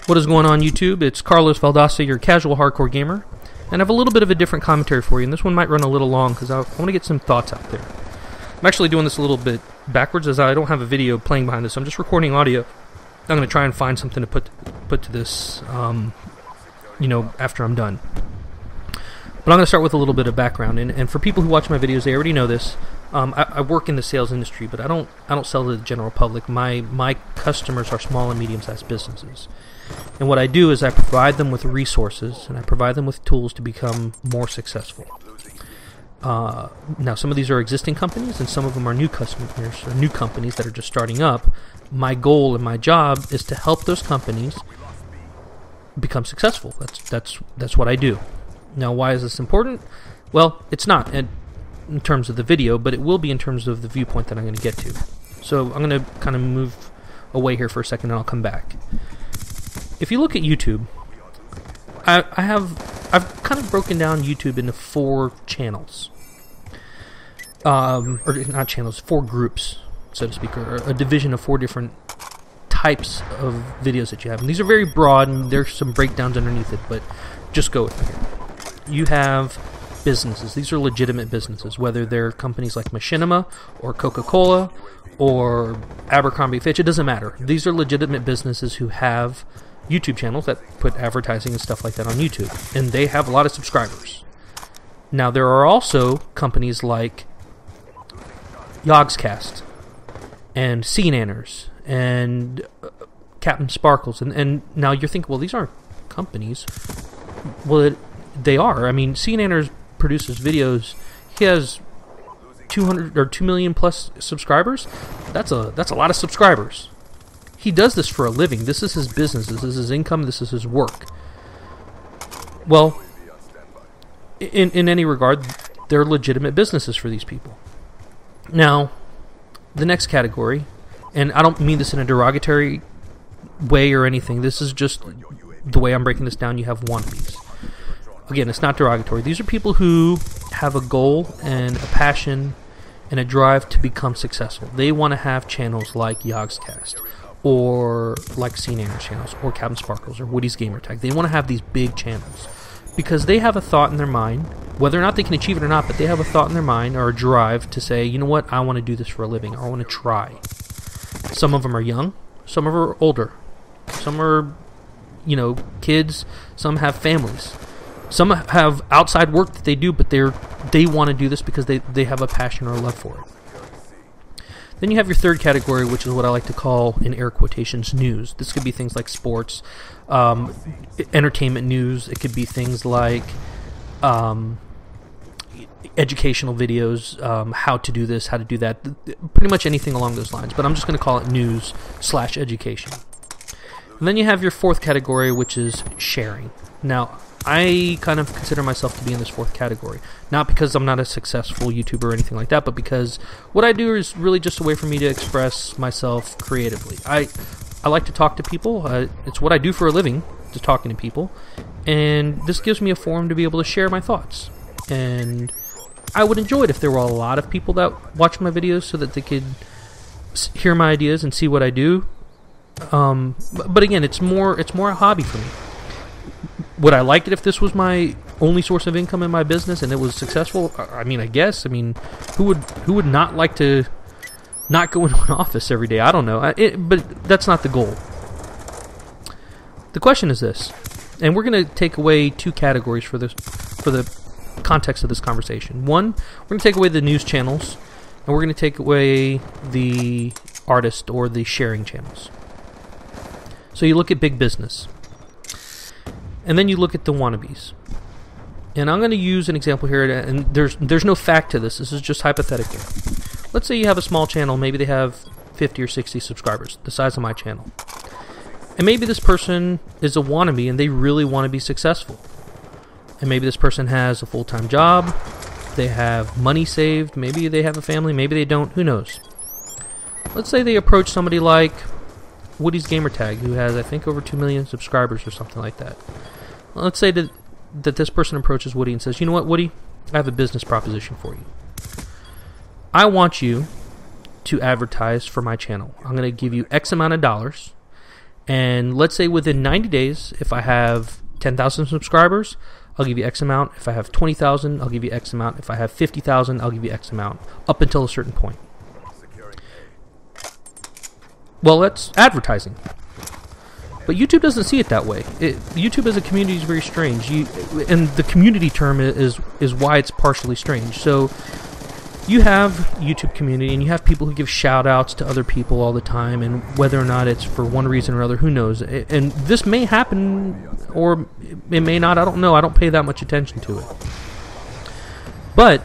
What is going on, YouTube? It's Carlos Valdosta, your casual hardcore gamer, and I have a little bit of a different commentary for you, and this one might run a little long because I want to get some thoughts out there. I'm actually doing this a little bit backwards as I don't have a video playing behind this. I'm just recording audio. I'm going to try and find something to put to this, after I'm done. But I'm going to start with a little bit of background, and for people who watch my videos, they already know this. I work in the sales industry, but I don't sell to the general public. My customers are small and medium-sized businesses. And what I do is I provide them with resources, and I provide them with tools to become more successful. Now, some of these are existing companies, and some of them are new customers or new companies that are just starting up. My goal and my job is to help those companies become successful. That's what I do. Now, why is this important? Well, it's not in terms of the video, but it will be in terms of the viewpoint that I'm going to get to. So I'm going to kind of move away here for a second, and I'll come back. If you look at YouTube, I've kind of broken down YouTube into 4 channels, or not channels, 4 groups, so to speak, or a division of 4 different types of videos that you have. And these are very broad, and there's some breakdowns underneath it, but just go with me. You have businesses. These are legitimate businesses, whether they're companies like Machinima or Coca-Cola or Abercrombie Fitch. It doesn't matter. These are legitimate businesses who have YouTube channels that put advertising and stuff like that on YouTube, and they have a lot of subscribers. Now, there are also companies like Yogscast and Sea and Captain Sparkles, and now you're thinking, well, these aren't companies. Well, they are. I mean, Sea produces videos. He has 200 or 2 million plus subscribers. That's a lot of subscribers. He does this for a living. This is his business. This is his income. This is his work. Well, in any regard, they're legitimate businesses for these people. Now, the next category, and I don't mean this in a derogatory way or anything. This is just the way I'm breaking this down. You have wannabes. Again, it's not derogatory. These are people who have a goal and a passion and a drive to become successful. They want to have channels like Yogscast, or like Sea channels, or Captain Sparkles, or Woody's Gamertag. They want to have these big channels because they have a thought in their mind, whether or not they can achieve it or not, but they have a thought in their mind or a drive to say, you know what, I want to do this for a living, or I want to try. Some of them are young, some of them are older, some are, kids, some have families. Some have outside work that they do, but they want to do this because they have a passion or a love for it. Then you have your third category, which is what I like to call, in air quotations, news. This could be things like sports, entertainment news. It could be things like educational videos, how to do this, how to do that, pretty much anything along those lines. But I'm just going to call it news/education. And then you have your fourth category, which is sharing. Now, I kind of consider myself to be in this fourth category. Not because I'm not a successful YouTuber or anything like that, but because what I do is really just a way for me to express myself creatively. I like to talk to people. It's what I do for a living, just talking to people. And this gives me a forum to be able to share my thoughts. And I would enjoy it if there were a lot of people that watch my videos so that they could hear my ideas and see what I do. But again, it's more a hobby for me. Would I like it if this was my only source of income in my business and it was successful? I mean, I guess. I mean, who would not like to not go into an office every day? I don't know. But that's not the goal. The question is this, and we're going to take away 2 categories for the context of this conversation. One, we're going to take away the news channels, and we're going to take away the artist or the sharing channels. So you look at big business. And then you look at the wannabes. And I'm going to use an example here, and there's no fact to this. This is just hypothetical. Let's say you have a small channel. Maybe they have 50 or 60 subscribers, the size of my channel. And maybe this person is a wannabe, and they really want to be successful. And maybe this person has a full-time job. They have money saved. Maybe they have a family. Maybe they don't. Who knows? Let's say they approach somebody like Woody's Gamertag, who has, I think, over 2 million subscribers or something like that. Let's say that this person approaches Woody and says, you know what, Woody, I have a business proposition for you. I want you to advertise for my channel. I'm going to give you X amount of dollars, And let's say within 90 days, if I have 10,000 subscribers, I'll give you X amount. If I have 20,000, I'll give you X amount. If I have 50,000, I'll give you X amount, up until a certain point. Well, that's advertising. But YouTube doesn't see it that way. YouTube as a community is very strange. And the community term is why it's partially strange. So you have YouTube community, and you have people who give shout-outs to other people all the time, and whether or not it's for one reason or other, who knows? And this may happen, or it may not. I don't know. I don't pay that much attention to it. But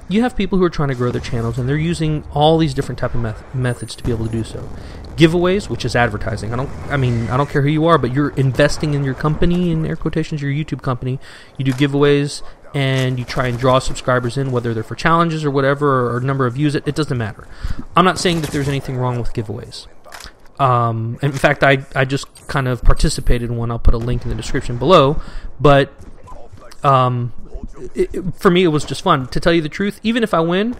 you have people who are trying to grow their channels, and they're using all these different type of methods to be able to do so. Giveaways, which is advertising. I don't care who you are, but you're investing in your company, in air quotations, your YouTube company. You do giveaways, and you try and draw subscribers in, whether they're for challenges or whatever, or number of views. It doesn't matter. I'm not saying that there's anything wrong with giveaways. In fact, I just kind of participated in one. I'll put a link in the description below. But for me, it was just fun. To tell you the truth, even if I win,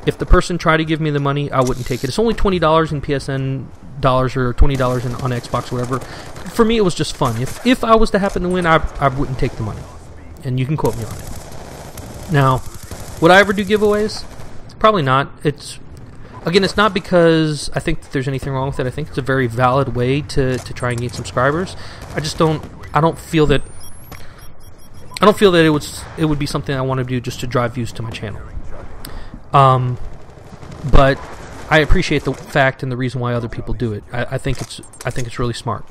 if the person tried to give me the money, I wouldn't take it. It's only $20 in PSN dollars or $20 on Xbox or whatever. For me, it was just fun. If I was to happen to win, I wouldn't take the money. And you can quote me on it. Now, would I ever do giveaways? Probably not. It's not because I think that there's anything wrong with it. I think it's a very valid way to try and gain subscribers. I don't feel that it would be something I want to do just to drive views to my channel. But I appreciate the fact and the reason why other people do it. I think it's really smart.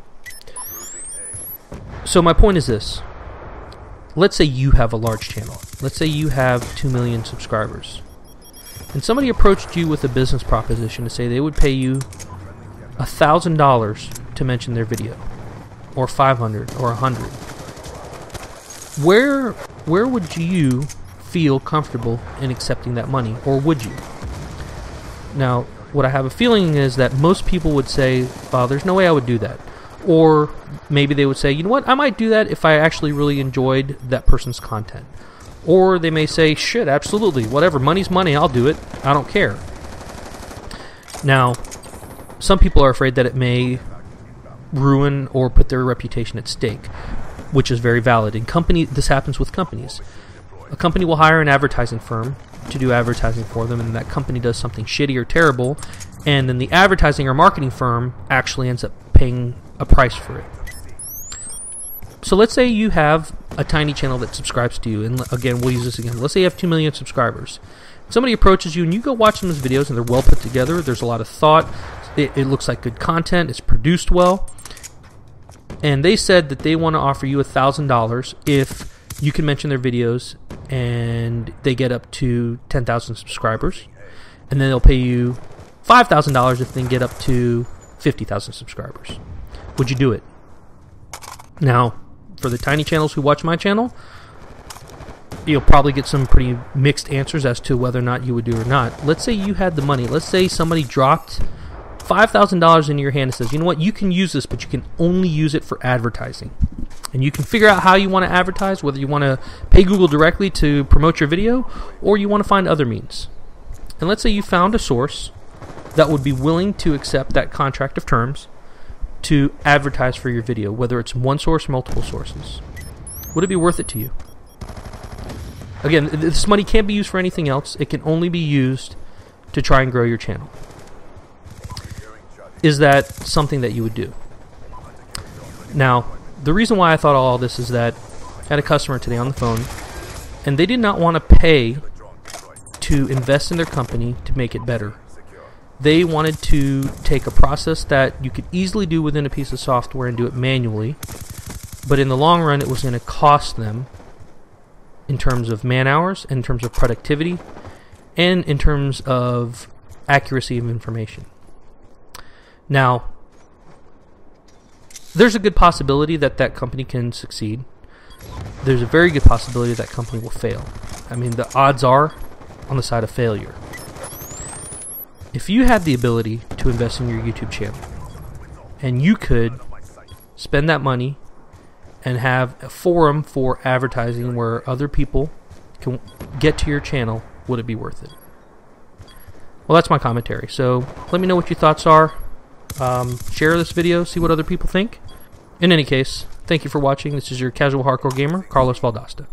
So my point is this. Let's say you have a large channel. Let's say you have 2 million subscribers. And somebody approached you with a business proposition to say they would pay you $1,000 to mention their video, or 500 or 100. Where would you feel comfortable in accepting that money, or would you? Now, what I have a feeling is that most people would say, "Well, there's no way I would do that." Or maybe they would say, "You know what? I might do that if I actually really enjoyed that person's content." Or they may say, "Shit, absolutely, whatever, money's money, I'll do it. I don't care." Now, some people are afraid that it may ruin or put their reputation at stake, which is very valid. In this happens with companies. A company will hire an advertising firm to do advertising for them, and that company does something shitty or terrible, and then the advertising or marketing firm actually ends up paying a price for it. So let's say you have a tiny channel that subscribes to you, and again, we'll use this again. Let's say you have 2 million subscribers. Somebody approaches you, and you go watch some of those videos, and they're well put together. There's a lot of thought. It looks like good content. It's produced well. And they said that they want to offer you $1,000 if you can mention their videos, and they get up to 10,000 subscribers. And then they'll pay you $5,000 if they can get up to 50,000 subscribers. Would you do it? Now, for the tiny channels who watch my channel, you'll probably get some pretty mixed answers as to whether or not you would do it or not. Let's say you had the money. Let's say somebody dropped $5,000 into your hand and says, "You know what? You can use this, but you can only use it for advertising. And you can figure out how you want to advertise, whether you want to pay Google directly to promote your video, or you want to find other means." And let's say you found a source that would be willing to accept that contract of terms to advertise for your video, whether it's one source or multiple sources. Would it be worth it to you? Again, this money can't be used for anything else. It can only be used to try and grow your channel. Is that something that you would do? Now, the reason why I thought all this is that I had a customer today on the phone, and they did not want to pay to invest in their company to make it better. They wanted to take a process that you could easily do within a piece of software and do it manually, but in the long run it was going to cost them in terms of man hours, in terms of productivity, and in terms of accuracy of information. Now, there's a good possibility that that company can succeed. There's a very good possibility that company will fail. I mean, the odds are on the side of failure. If you had the ability to invest in your YouTube channel, and you could spend that money and have a forum for advertising where other people can get to your channel, would it be worth it? Well, that's my commentary. So let me know what your thoughts are. Share this video, see what other people think. In any case, thank you for watching. This is your casual hardcore gamer, Carlos Valdosta.